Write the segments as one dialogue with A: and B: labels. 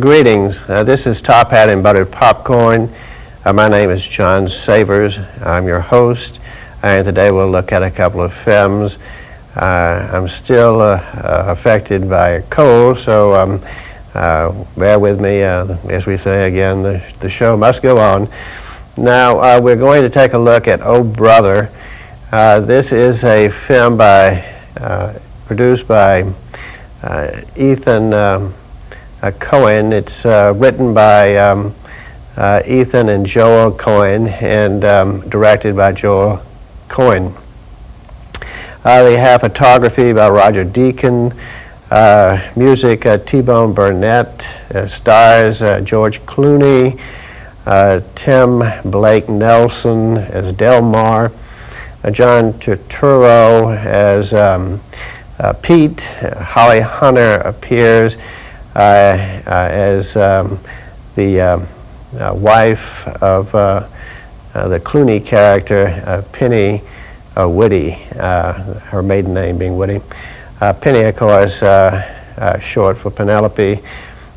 A: Greetings. This is Top Hat and Buttered Popcorn. My name is John Savers. I'm your host, and today we'll look at a couple of films. I'm still affected by a cold, so bear with me. As we say again, the show must go on. Now, we're going to take a look at Oh Brother. This is a film produced by Ethan Coen. It's written by Ethan and Joel Coen and directed by Joel Coen. They have photography by Roger Deacon, music T-Bone Burnett, stars George Clooney, Tim Blake Nelson as Delmar, John Turturro as Pete. Holly Hunter appears as the wife of the Clooney character, Penny Whitty, her maiden name being Whitty. Penny, of course, short for Penelope.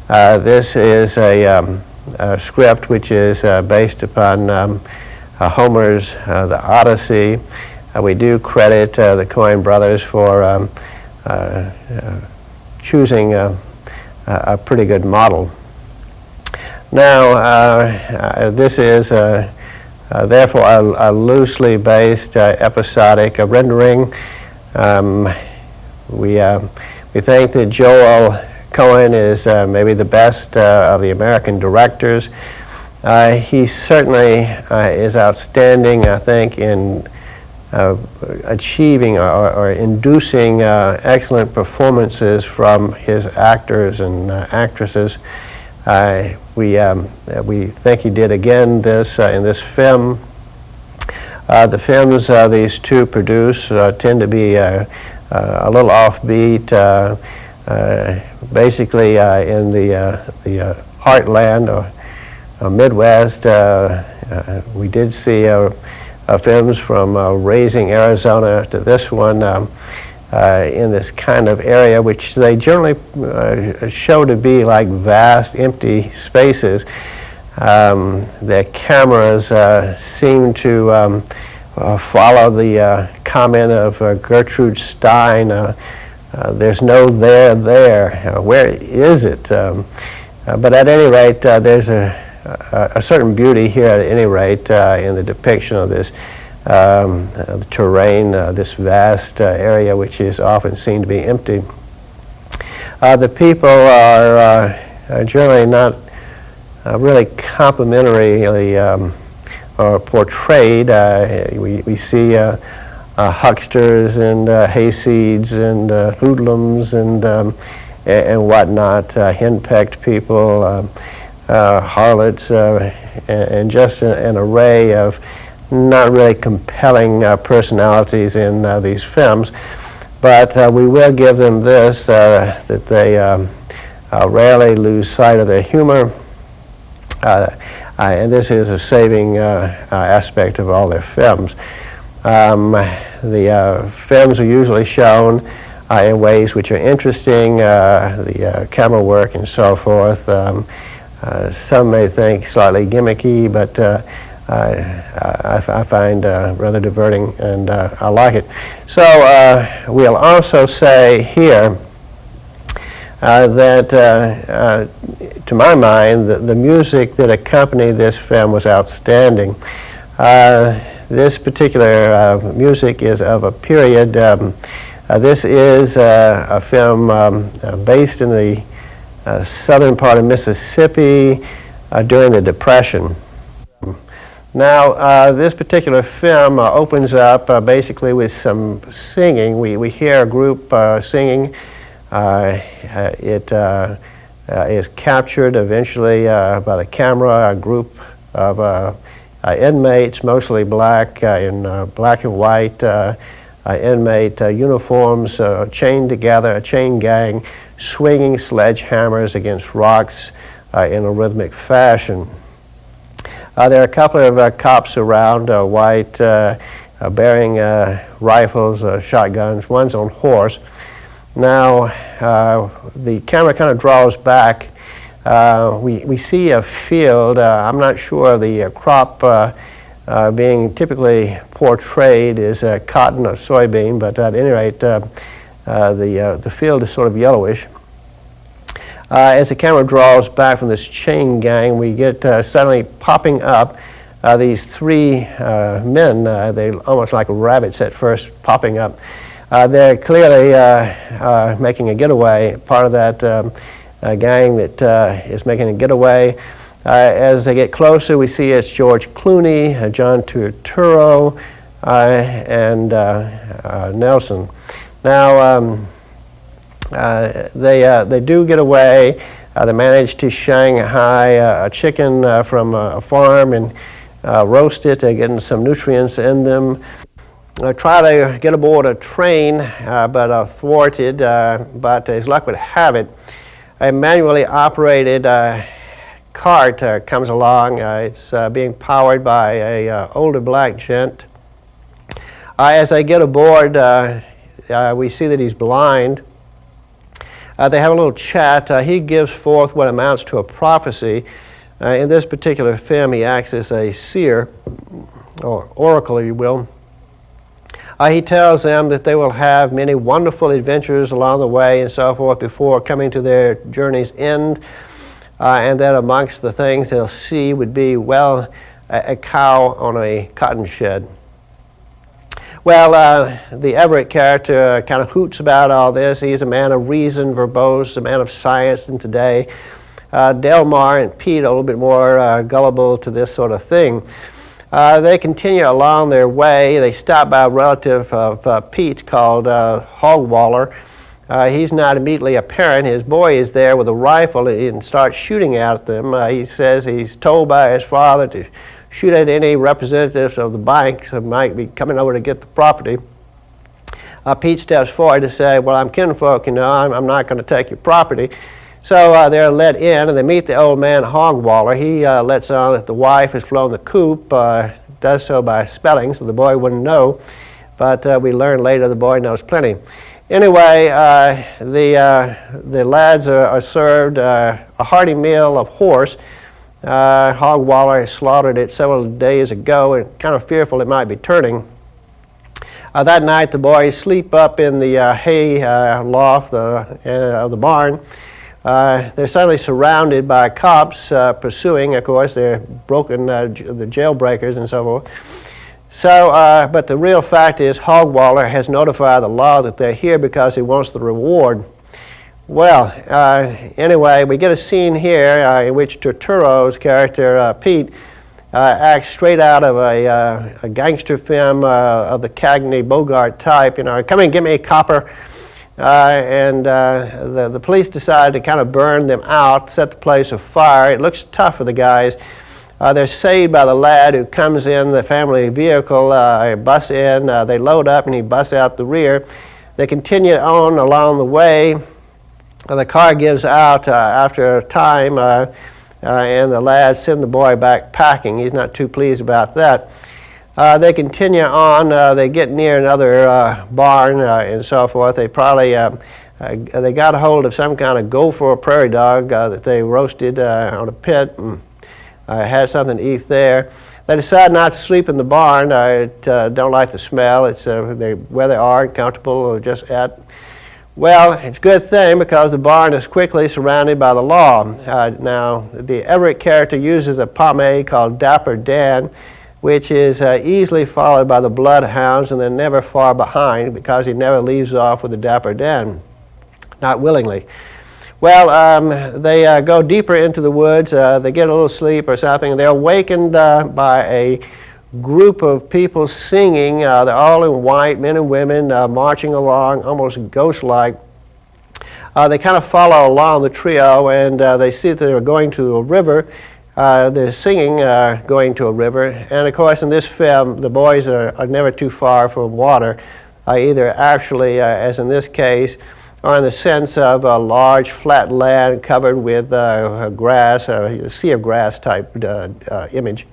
A: This is a script which is based upon Homer's The Odyssey. We do credit the Coen brothers for choosing a pretty good model. Now, this is therefore a loosely based episodic rendering. We think that Joel Coen is maybe the best of the American directors. He certainly is outstanding, I think, in achieving or inducing excellent performances from his actors and actresses. We think he did again this in this film. The films these two produce tend to be a little offbeat, basically in the heartland or Midwest. We did see films from Raising Arizona to this one in this kind of area, which they generally show to be like vast empty spaces. The cameras seem to follow the comment of Gertrude Stein, there's no there. Where is it? But at any rate, there's a certain beauty here at any rate in the depiction of this the terrain, this vast area which is often seen to be empty. The people are generally not really complimentarily or portrayed. We see hucksters and hayseeds and hoodlums and whatnot, henpecked people, harlots, and just an array of not really compelling personalities in these films. But we will give them this, that they rarely lose sight of their humor. And this is a saving aspect of all their films. The films are usually shown in ways which are interesting, the camera work and so forth. Some may think slightly gimmicky, but I find rather diverting, and I like it. So we'll also say here that, to my mind, the music that accompanied this film was outstanding. This particular music is of a period. This is a film based in the southern part of Mississippi during the Depression. Now, this particular film opens up basically with some singing. We hear a group singing. It is captured eventually by the camera, a group of inmates, mostly black, in black and white inmate uniforms, chained together, a chain gang, swinging sledgehammers against rocks in a rhythmic fashion. There are a couple of cops around, white, bearing rifles, shotguns. One's on horse. Now, the camera kind of draws back we see a field. I'm not sure the crop being typically portrayed is cotton or soybean, but at any rate, the field is sort of yellowish. As the camera draws back from this chain gang, we get suddenly popping up these three men. They almost like rabbits at first popping up. They're clearly making a getaway, part of that gang that is making a getaway. As they get closer, we see it's George Clooney, John Turturro, and Nelson. Now, they do get away. They manage to Shanghai a chicken from a farm and roast it, getting some nutrients in them. Try to get aboard a train, but are thwarted. But as luck would have it, a manually operated cart comes along. It's being powered by a older black gent. As they get aboard, we see that he's blind. They have a little chat. He gives forth what amounts to a prophecy. In this particular film, he acts as a seer, or oracle, if you will. He tells them that they will have many wonderful adventures along the way and so forth before coming to their journey's end, and that amongst the things they'll see would be, well, a cow on a cotton shed. Well, the Everett character kind of hoots about all this. He's a man of reason, verbose, a man of science in today. Delmar and Pete are a little bit more gullible to this sort of thing. They continue along their way. They stop by a relative of Pete called Hogwaller. He's not immediately apparent. His boy is there with a rifle and starts shooting at them. He says he's told by his father to shoot at any representatives of the banks that might be coming over to get the property. Pete steps forward to say, well, I'm kinfolk, you know, I'm not going to take your property. So they're let in, and they meet the old man, Hogwaller. He lets on that the wife has flown the coop, does so by spelling, so the boy wouldn't know. But we learn later the boy knows plenty. Anyway, the lads are served a hearty meal of horse. Hogwaller slaughtered it several days ago, and kind of fearful it might be turning. That night, the boys sleep up in the hay loft of the barn. They're suddenly surrounded by cops pursuing. Of course, they're broken, the jailbreakers and so forth. So, but the real fact is Hogwaller has notified the law that they're here because he wants the reward. Well, anyway, we get a scene here in which Turturro's character, Pete, acts straight out of a gangster film of the Cagney Bogart type. You know, come and get me a copper. And the police decide to kind of burn them out, set the place afire. It looks tough for the guys. They're saved by the lad who comes in the family vehicle, busts in, they load up and he busts out the rear. They continue on along the way. The car gives out after a time and the lad send the boy back packing. He's not too pleased about that. They continue on. They get near another barn and so forth. They probably they got a hold of some kind of gopher or prairie dog that they roasted on a pit and had something to eat there. They decide not to sleep in the barn. Don't like the smell. It's where they are, comfortable or just at. Well, it's a good thing because the barn is quickly surrounded by the law. Now, the Everett character uses a pomade called Dapper Dan, which is easily followed by the bloodhounds, and they're never far behind because he never leaves off with the Dapper Dan, not willingly. Well, they go deeper into the woods. They get a little sleep or something, and they're awakened by a group of people singing. They're all in white, men and women, marching along, almost ghost-like. They kind of follow along the trio, and they see that they're going to a river. They're singing going to a river, and of course in this film the boys are never too far from water, either actually, as in this case, or in the sense of a large flat land covered with grass, a sea of grass type image.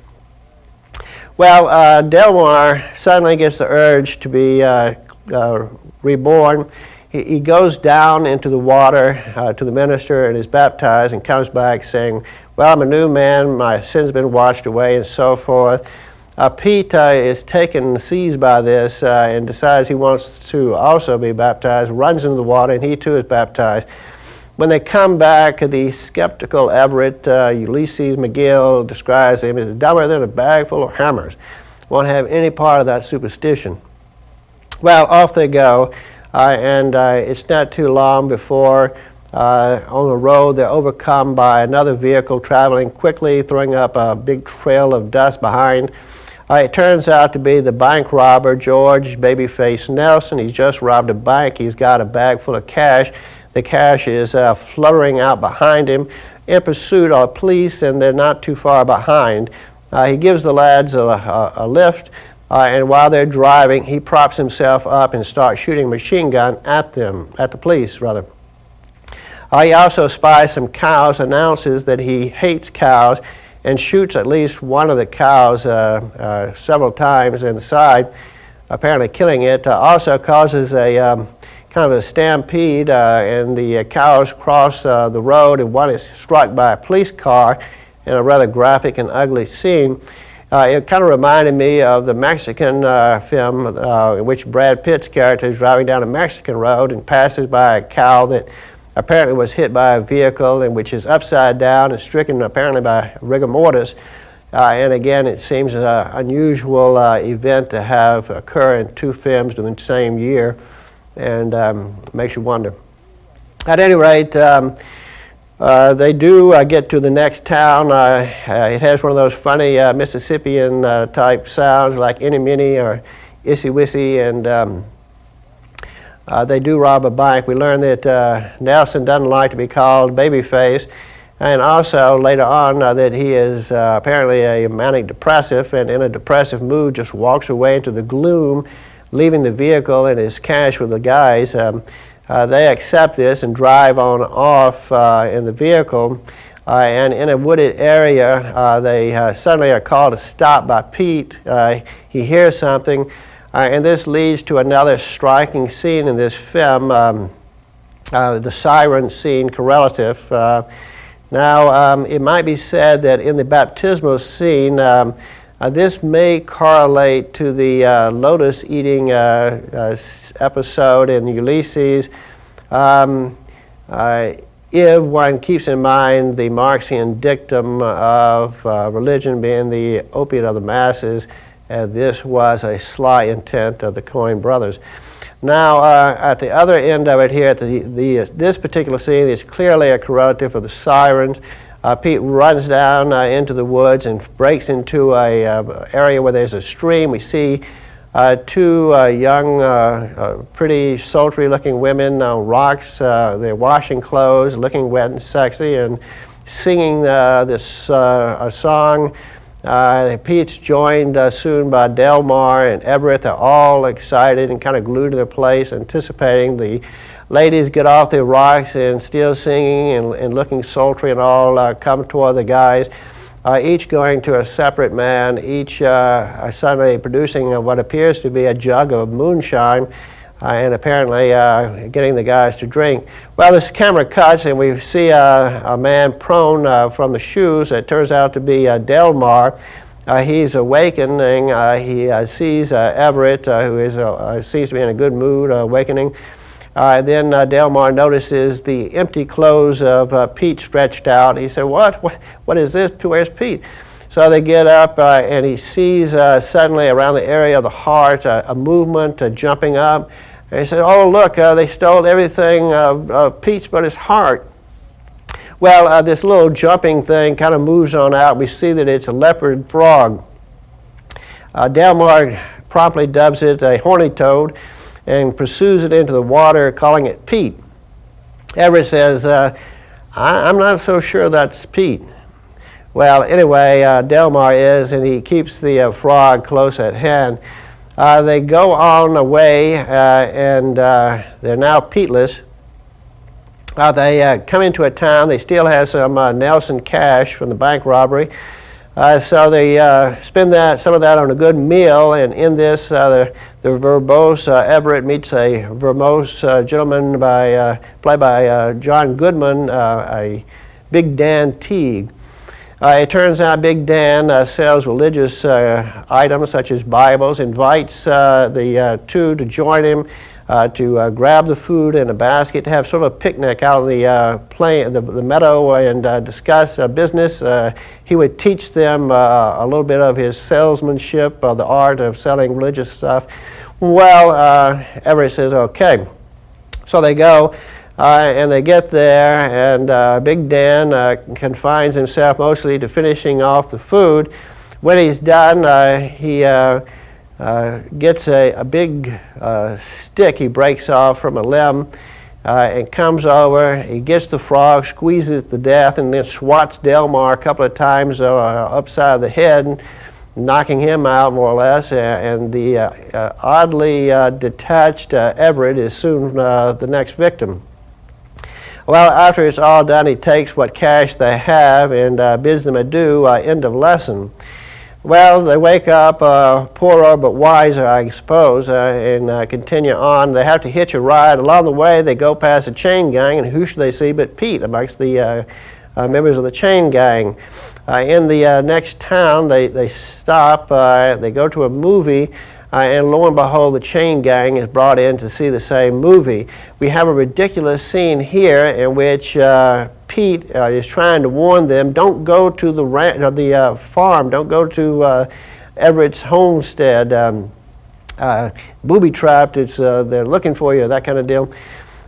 A: Well, Delmar suddenly gets the urge to be reborn. he goes down into the water to the minister and is baptized and comes back saying, well, I'm a new man, my sins have been washed away, and so forth. Pete is taken, seized by this, and decides he wants to also be baptized, runs into the water, and he too is baptized. When they come back, the skeptical Everett, Ulysses McGill, describes him as dumber than a bag full of hammers. Won't have any part of that superstition. Well, off they go, and it's not too long before on the road they're overcome by another vehicle traveling quickly, throwing up a big trail of dust behind. It turns out to be the bank robber, George Babyface Nelson. He's just robbed a bank. He's got a bag full of cash. The cash is fluttering out behind him. In pursuit of police, and they're not too far behind. He gives the lads a lift, and while they're driving, he props himself up and starts shooting a machine gun at them, at the police, rather. He also spies some cows, announces that he hates cows, and shoots at least one of the cows several times in the side, apparently killing it. Also causes a kind of a stampede, and the cows cross the road, and one is struck by a police car in a rather graphic and ugly scene. It kind of reminded me of the Mexican film in which Brad Pitt's character is driving down a Mexican road and passes by a cow that apparently was hit by a vehicle, and which is upside down and stricken apparently by rigor mortis. And again, it seems an unusual event to have occur in two films in the same year, and makes you wonder. At any rate, they do get to the next town. It has one of those funny Mississippian type sounds like Inny Minny or Issy Wissy, and they do rob a bank. We learn that Nelson doesn't like to be called Babyface, and also later on that he is apparently a manic depressive, and in a depressive mood just walks away into the gloom, leaving the vehicle and his cash with the guys. They accept this and drive on off in the vehicle, and in a wooded area they suddenly are called to stop by Pete. He hears something. And this leads to another striking scene in this film, the siren scene correlative. Now, it might be said that in the baptismal scene, this may correlate to the lotus eating episode in Ulysses, if one keeps in mind the Marxian dictum of religion being the opiate of the masses. This was a sly intent of the Coen brothers. Now, at the other end of it here, at this particular scene is clearly a correlative of the sirens. Pete runs down into the woods and breaks into a area where there's a stream. We see two young, pretty sultry-looking women on rocks. They're washing clothes, looking wet and sexy, and singing this song. Pete's joined soon by Delmar and Everett. They're all excited and kind of glued to their place, anticipating the ladies get off their rocks and still singing and looking sultry, and all come toward the guys, each going to a separate man, each suddenly producing what appears to be a jug of moonshine, and apparently getting the guys to drink. Well, this camera cuts, and we see a man prone from the shoes. It turns out to be Delmar. He's awakening. He sees Everett, who is seems to be in a good mood, awakening. Then Delmar notices the empty clothes of Pete stretched out. He said, What is this? Where's Pete? So they get up, and he sees suddenly around the area of the heart a movement, jumping up. And he said, oh, look, they stole everything of Pete's but his heart. Well, this little jumping thing kind of moves on out. We see that it's a leopard frog. Delmar promptly dubs it a horny toad and pursues it into the water, calling it Pete. Everett says, I'm not so sure that's Pete. Well, anyway, Delmar is, and he keeps the frog close at hand. They go on away, and they're now Peteless. They come into a town. They still have some Nelson cash from the bank robbery. So they spend some of that on a good meal, and in this, the verbose Everett meets a verbose gentleman played by John Goodman, a Big Dan Teague. It turns out Big Dan sells religious items such as Bibles, invites the two to join him to grab the food in a basket, to have sort of a picnic out on the meadow and discuss business. He would teach them a little bit of his salesmanship, the art of selling religious stuff. Well, Everett says, okay. So they go, and they get there, and Big Dan confines himself mostly to finishing off the food. When he's done, he gets a big stick he breaks off from a limb and comes over. He gets the frog, squeezes it to death, and then swats Delmar a couple of times upside the head, knocking him out more or less. And the oddly detached Everett is soon the next victim. Well, after it's all done, he takes what cash they have and bids them adieu. End of lesson. Well, they wake up poorer but wiser, I suppose, and continue on. They have to hitch a ride. Along the way, they go past a chain gang, and who should they see but Pete amongst the members of the chain gang. In the next town, they stop. They go to a movie, and lo and behold, the chain gang is brought in to see the same movie. We have a ridiculous scene here in which Pete is trying to warn them, don't go to the farm, don't go to Everett's homestead, booby-trapped, they're looking for you, that kind of deal.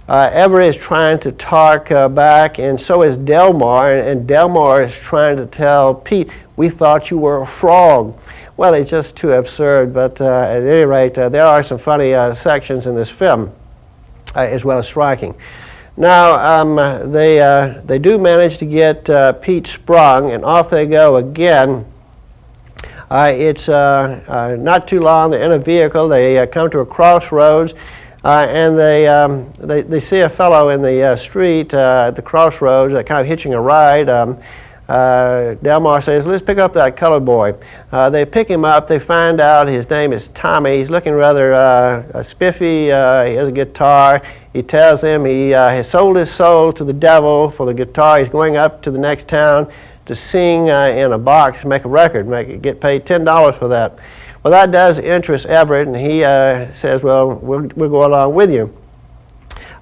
A: Everett is trying to talk back, and so is Delmar, and Delmar is trying to tell Pete, we thought you were a frog. Well, it's just too absurd, but at any rate, there are some funny sections in this film, as well as striking. Now, they do manage to get Pete sprung, and off they go again. It's not too long. They're in a vehicle. They come to a crossroads, and they see a fellow in the street at the crossroads, kind of hitching a ride. Delmar says, let's pick up that colored boy. They pick him up. They find out his name is Tommy. He's looking rather spiffy. He has a guitar. He tells him he has sold his soul to the devil for the guitar. He's going up to the next town to sing in a box, make a record, get paid $10 for that. Well, that does interest Everett, and he says, well, we'll go along with you.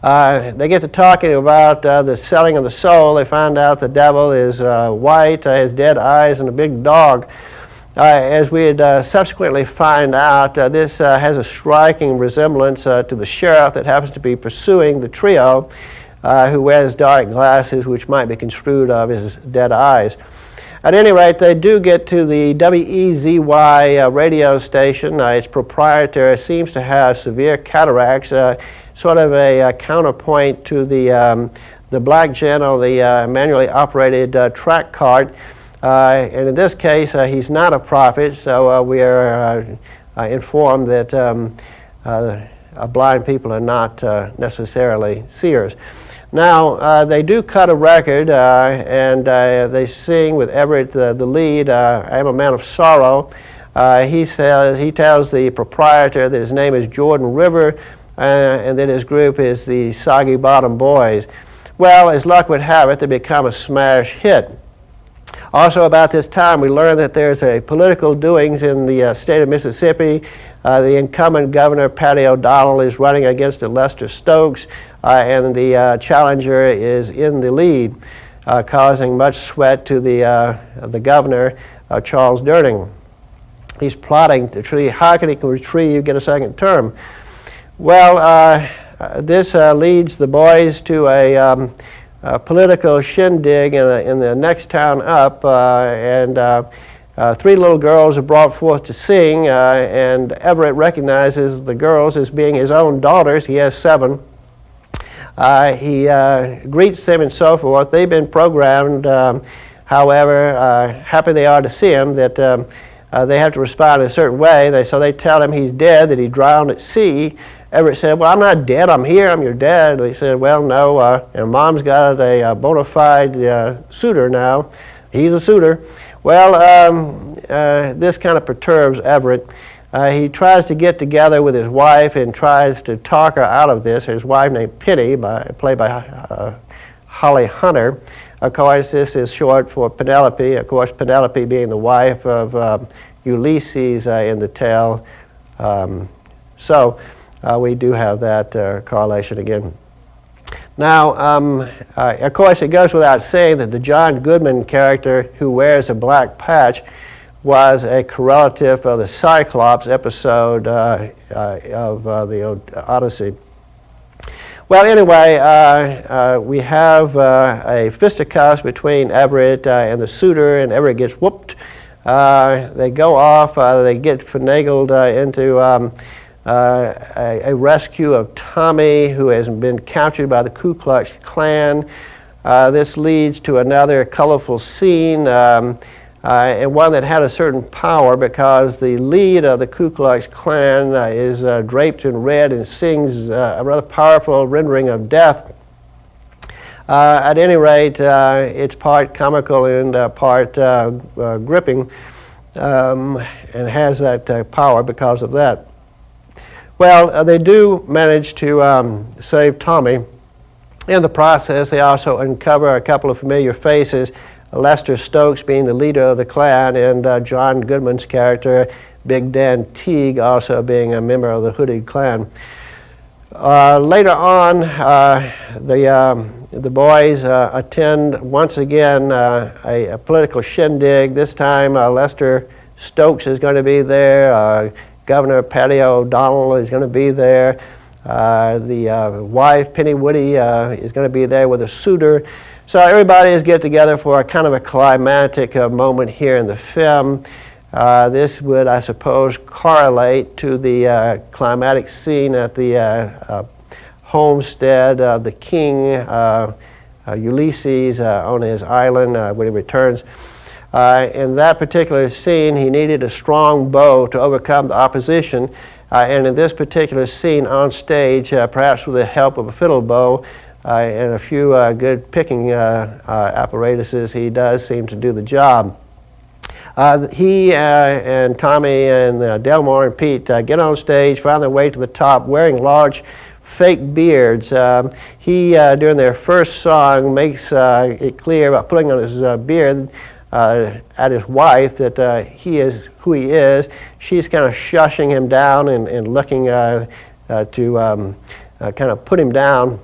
A: They get to talking about the selling of the soul. They find out the devil is white, has dead eyes, and a big dog. As we had subsequently find out, this has a striking resemblance to the sheriff that happens to be pursuing the trio, who wears dark glasses, which might be construed of his dead eyes. At any rate, they do get to the WEZY radio station. Its proprietor seems to have severe cataracts, sort of a counterpoint to the black gent on the manually operated track cart. And in this case, he's not a prophet, so we are informed that blind people are not necessarily seers. Now, they do cut a record, and they sing with Everett the lead, I Am a Man of Sorrow. He tells the proprietor that his name is Jordan River, and that his group is the Soggy Bottom Boys. Well, as luck would have it, they become a smash hit. Also about this time, we learn that there's a political doings in the state of Mississippi. The incumbent governor, Patty O'Donnell, is running against Lester Stokes, and the challenger is in the lead, causing much sweat to the governor, Charles Durning. He's plotting to how can he retrieve, get a second term. Well, this leads the boys to a political shindig in the next town up, and three little girls are brought forth to sing, and Everett recognizes the girls as being his own daughters. He has 7. He greets them and so forth. They've been programmed, however, happy they are to see him, that they have to respond in a certain way. So they tell him he's dead, that he drowned at sea. Everett said, well, I'm not dead, I'm here, I'm your dad. He said, well, no, and Mom's got a bona fide suitor now. He's a suitor. Well, this kind of perturbs Everett. He tries to get together with his wife and tries to talk her out of this. His wife named Penny, played by Holly Hunter. Of course, this is short for Penelope. Of course, Penelope being the wife of Ulysses in the tale. So we do have that correlation again. Now, of course, it goes without saying that the John Goodman character who wears a black patch was a correlative of the Cyclops episode of the Odyssey. Well, anyway, we have a fisticuffs between Everett and the suitor, and Everett gets whooped. They go off, they get finagled into a rescue of Tommy, who has been captured by the Ku Klux Klan. This leads to another colorful scene, and one that had a certain power, because the lead of the Ku Klux Klan is draped in red and sings a rather powerful rendering of death. At any rate, it's part comical and part gripping, and has that power because of that. Well, they do manage to save Tommy. In the process, they also uncover a couple of familiar faces, Lester Stokes being the leader of the Klan, and John Goodman's character, Big Dan Teague, also being a member of the Hooded Klan. Later on, the boys attend once again a political shindig. This time, Lester Stokes is going to be there. Governor Patty O'Donnell is going to be there. The wife, Penny Woody, is going to be there with a suitor. So everybody is get together for a kind of a climactic moment here in the film. This would, I suppose, correlate to the climatic scene at the homestead of the king, Ulysses, on his island when he returns. In that particular scene, he needed a strong bow to overcome the opposition. And in this particular scene on stage, perhaps with the help of a fiddle bow and a few good picking apparatuses, he does seem to do the job. He and Tommy and Delmore and Pete get on stage, find their way to the top, wearing large fake beards. He, during their first song, makes it clear by putting on his beard at his wife that he is who he is. She's kind of shushing him down and looking to kind of put him down.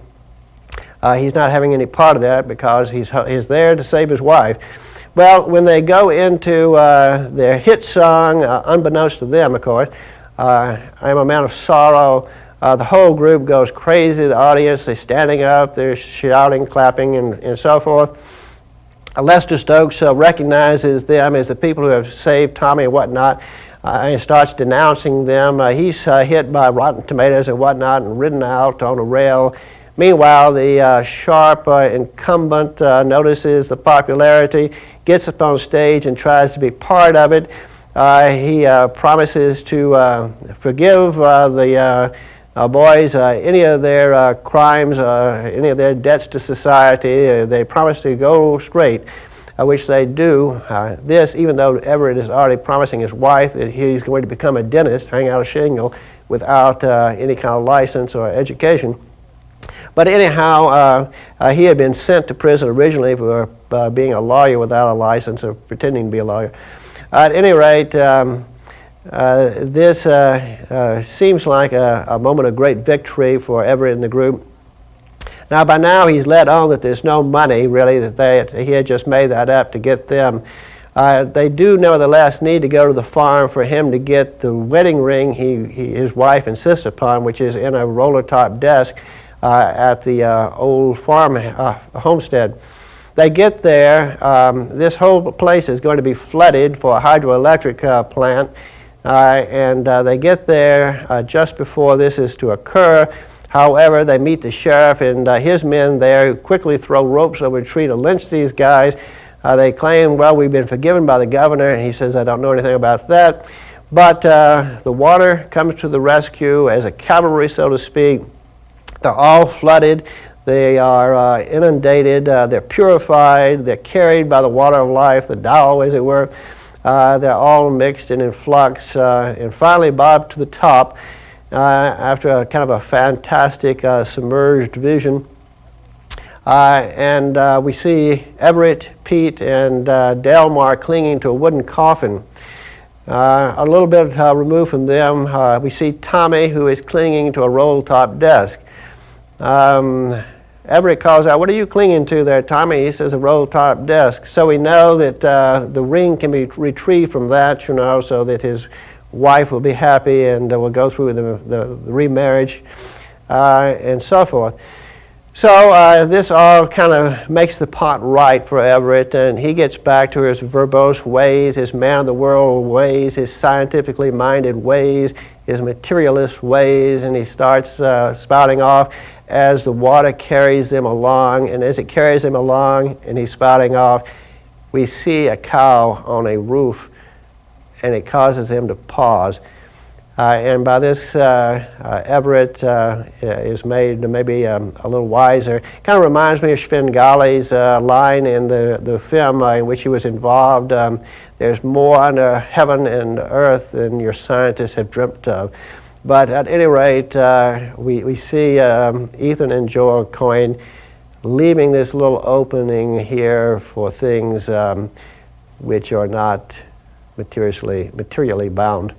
A: He's not having any part of that because he's there to save his wife. Well, when they go into their hit song, unbeknownst to them, of course, I Am a Man of Sorrow, the whole group goes crazy. The audience, they're standing up, they're shouting, clapping, and so forth. Lester Stokes recognizes them as the people who have saved Tommy and whatnot, and starts denouncing them. He's hit by rotten tomatoes and whatnot and ridden out on a rail. Meanwhile, the sharp incumbent notices the popularity, gets up on stage and tries to be part of it. He promises to forgive the boys any of their crimes, any of their debts to society. They promise to go straight, which they do. This, even though Everett is already promising his wife that he's going to become a dentist, hang out a shingle without any kind of license or education. But anyhow, he had been sent to prison originally for being a lawyer without a license or pretending to be a lawyer. At any rate, this seems like a moment of great victory for Everett and the group. Now, by now, he's let on that there's no money, really, that he had just made that up to get them. They do, nevertheless, need to go to the farm for him to get the wedding ring his wife insists upon, which is in a roller-top desk at the old farm homestead. They get there. This whole place is going to be flooded for a hydroelectric plant. And they get there just before this is to occur. However, they meet the sheriff and his men there, who quickly throw ropes over a tree to lynch these guys. They claim, well, we've been forgiven by the governor, and he says, I don't know anything about that. But the water comes to the rescue as a cavalry, so to speak. They're all flooded. They are inundated, they're purified, they're carried by the water of life, the Tao as it were. They're all mixed and in flux, and finally bob to the top after a kind of a fantastic submerged vision. And we see Everett, Pete, and Delmar clinging to a wooden coffin. A little bit removed from them, we see Tommy, who is clinging to a roll-top desk. Everett calls out, "What are you clinging to there, Tommy?" He says, "A roll-top desk." So we know that the ring can be retrieved from that, so that his wife will be happy and will go through the remarriage and so forth. So this all kind of makes the pot right for Everett, and he gets back to his verbose ways, his man-of-the-world ways, his scientifically minded ways, his materialist ways, and he starts spouting off as the water carries them along. And as it carries them along and he's spouting off, we see a cow on a roof, and it causes him to pause. And by this, Everett is made maybe a little wiser. Kind of reminds me of Svengali's line in the film in which he was involved. There's more under heaven and earth than your scientists have dreamt of. But at any rate, we see Ethan and Joel Coen leaving this little opening here for things which are not materially bound.